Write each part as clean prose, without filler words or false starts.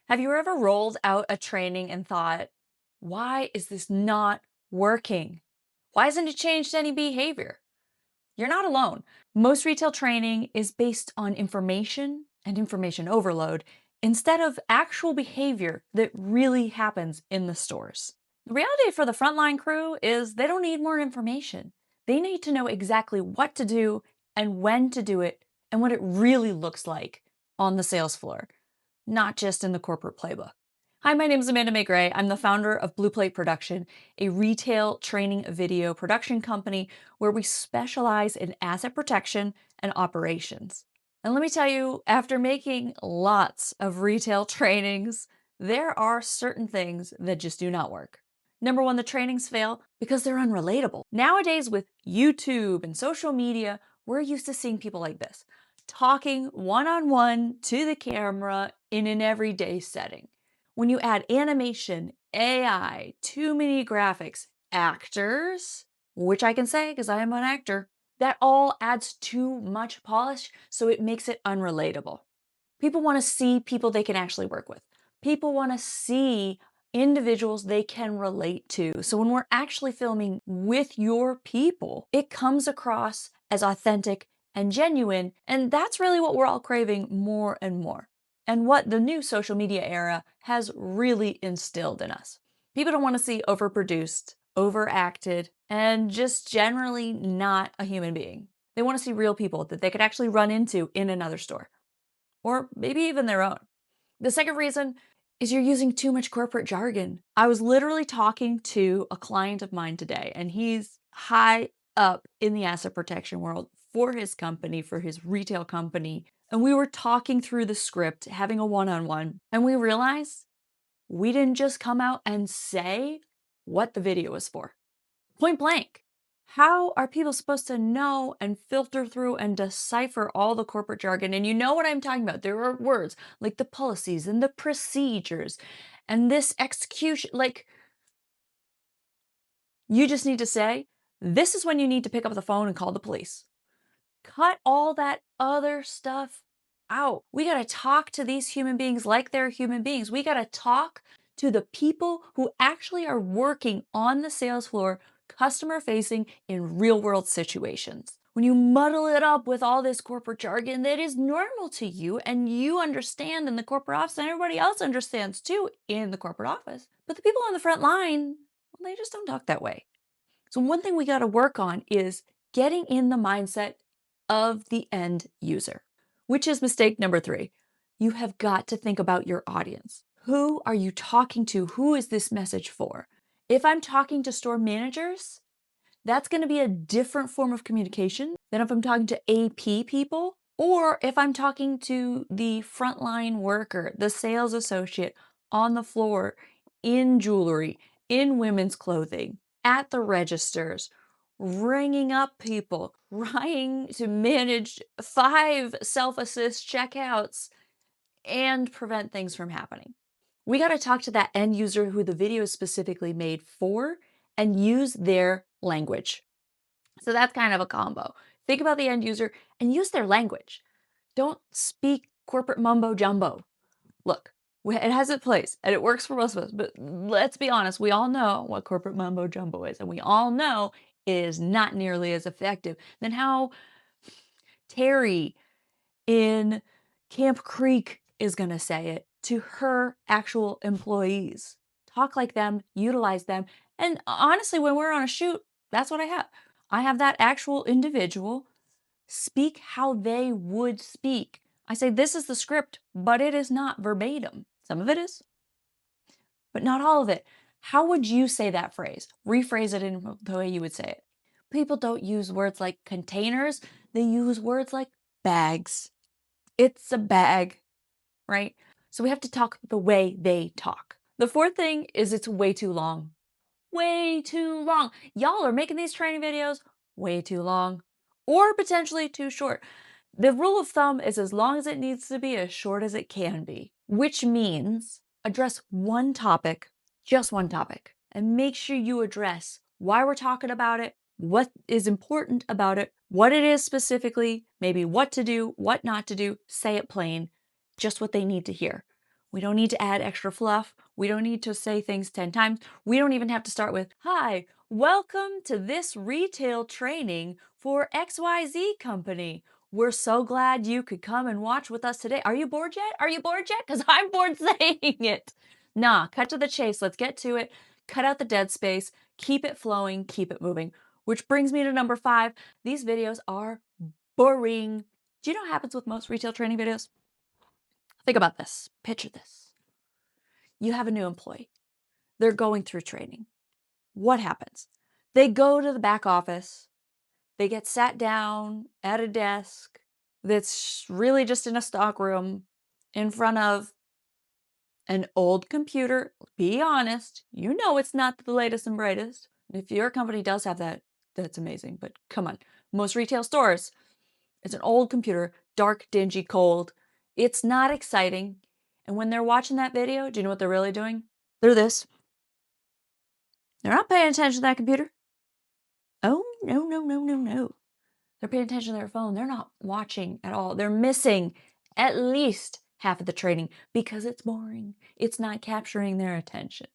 Have you ever rolled out a training and thought, why is this not working? Why hasn't it changed any behavior? You're not alone. Most retail training is based on information and information overload instead of actual behavior that really happens in the stores. The reality for the frontline crew is they don't need more information. They need to know exactly what to do and when to do it and what it really looks like on the sales floor, not just in the corporate playbook. Hi, my name is Amanda McRae. I'm the founder of Blue Plate Production, a retail training video production company where we specialize in asset protection and operations. And let me tell you, after making lots of retail trainings, there are certain things that just do not work. Number one, the trainings fail because they're unrelatable. Nowadays, with YouTube and social media, we're used to seeing people like this talking one on one to the camera in an everyday setting. When you add animation, AI, too many graphics, actors, which I can say because I am an actor, that all adds too much polish, so it makes it unrelatable. People want to see people they can actually work with. People want to see individuals they can relate to. So when we're actually filming with your people, it comes across as authentic and genuine. And that's really what we're all craving more and more. And what the new social media era has really instilled in us. People don't want to see overproduced, overacted, and just generally not a human being. They want to see real people that they could actually run into in another store or maybe even their own. The second reason is you're using too much corporate jargon. I was literally talking to a client of mine today, and he's high up in the asset protection world for his company, for his retail company. And we were talking through the script, having a one on one, and we realized we didn't just come out and say what the video was for. Point blank. How are people supposed to know and filter through and decipher all the corporate jargon? And you know what I'm talking about. There are words like the policies and the procedures and this execution. Like, you just need to say, this is when you need to pick up the phone and call the police. Cut all that other stuff out. We got to talk to these human beings like they're human beings. We got to talk to the people who actually are working on the sales floor, customer facing in real world situations. When you muddle it up with all this corporate jargon that is normal to you and you understand in the corporate office and everybody else understands too in the corporate office, but the people on the front line, well, they just don't talk that way. So one thing we got to work on is getting in the mindset of the end user, which is mistake number 3. You have got to think about your audience. Who are you talking to? Who is this message for? If I'm talking to store managers, that's going to be a different form of communication than if I'm talking to AP people or if I'm talking to the frontline worker, the sales associate on the floor in jewelry, in women's clothing, at the registers, ringing up people, trying to manage 5 self-assist checkouts and prevent things from happening. We got to talk to that end user who the video is specifically made for and use their language. So that's kind of a combo. Think about the end user and use their language. Don't speak corporate mumbo jumbo. Look, it has its place and it works for most of us, but let's be honest, we all know what corporate mumbo jumbo is, and we all know it is not nearly as effective than how Terry in Camp Creek is going to say it to her actual employees. Talk like them, utilize them. And honestly, when we're on a shoot, that's what I have. I have that actual individual speak how they would speak. I say, this is the script, but it is not verbatim. Some of it is, but not all of it. How would you say that phrase? Rephrase it in the way you would say it. People don't use words like containers, they use words like bags. It's a bag, right? So we have to talk the way they talk. The fourth thing is it's way too long. Way too long. Y'all are making these training videos way too long or potentially too short. The rule of thumb is as long as it needs to be, as short as it can be, which means address one topic, just one topic, and make sure you address why we're talking about it, what is important about it, what it is specifically, maybe what to do, what not to do, say it plain, just what they need to hear. We don't need to add extra fluff. We don't need to say things 10 times. We don't even have to start with, "Hi, welcome to this retail training for XYZ company. We're so glad you could come and watch with us today. Are you bored yet? Are you bored yet? Because I'm bored saying it." Nah, cut to the chase. Let's get to it. Cut out the dead space. Keep it flowing. Keep it moving. Which brings me to number 5. These videos are boring. Do you know what happens with most retail training videos? Think about this. Picture this. You have a new employee. They're going through training. What happens? They go to the back office. They get sat down at a desk that's really just in a stock room in front of an old computer. Be honest, you know it's not the latest and brightest. If your company does have that, that's amazing. But come on, most retail stores, it's an old computer, dark, dingy, cold. It's not exciting. And when they're watching that video, do you know what they're really doing? They're this. They're not paying attention to that computer. Oh, no, no, no, no, no. They're paying attention to their phone. They're not watching at all. They're missing at least half of the training because it's boring. It's not capturing their attention.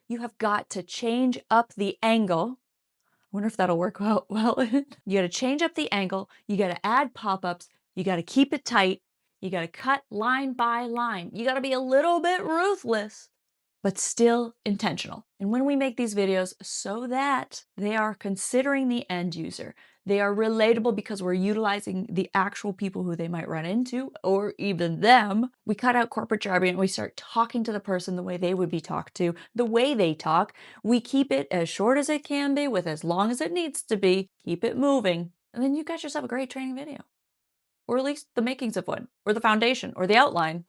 You have got to change up the angle. I wonder if that'll work out well. You got to change up the angle. You got to add pop-ups. You got to keep it tight. You got to cut line by line. You got to be a little bit ruthless, but still intentional. And when we make these videos so that they are considering the end user, they are relatable because we're utilizing the actual people who they might run into or even them. We cut out corporate jargon and we start talking to the person the way they would be talked to, the way they talk. We keep it as short as it can be with as long as it needs to be. Keep it moving. And then you got yourself a great training video, or at least the makings of one, or the foundation, or the outline.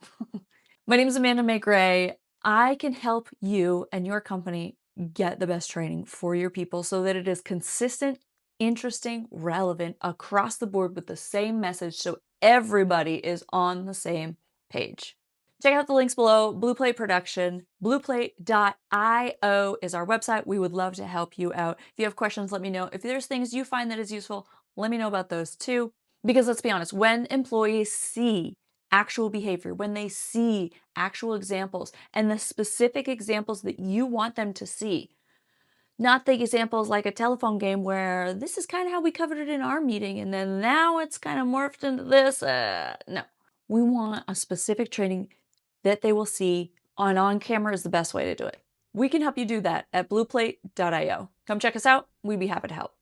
My name is Amanda McRae. I can help you and your company get the best training for your people so that it is consistent, interesting, relevant across the board with the same message so everybody is on the same page. Check out the links below. Blue Plate Production, blueplate.io is our website. We would love to help you out. If you have questions, let me know. If there's things you find that is useful, let me know about those too. Because let's be honest, when employees see actual behavior, when they see actual examples and the specific examples that you want them to see, not the examples like a telephone game where this is kind of how we covered it in our meeting and then now it's kind of morphed into this. No, we want a specific training that they will see on camera is the best way to do it. We can help you do that at blueplate.io. Come check us out. We'd be happy to help.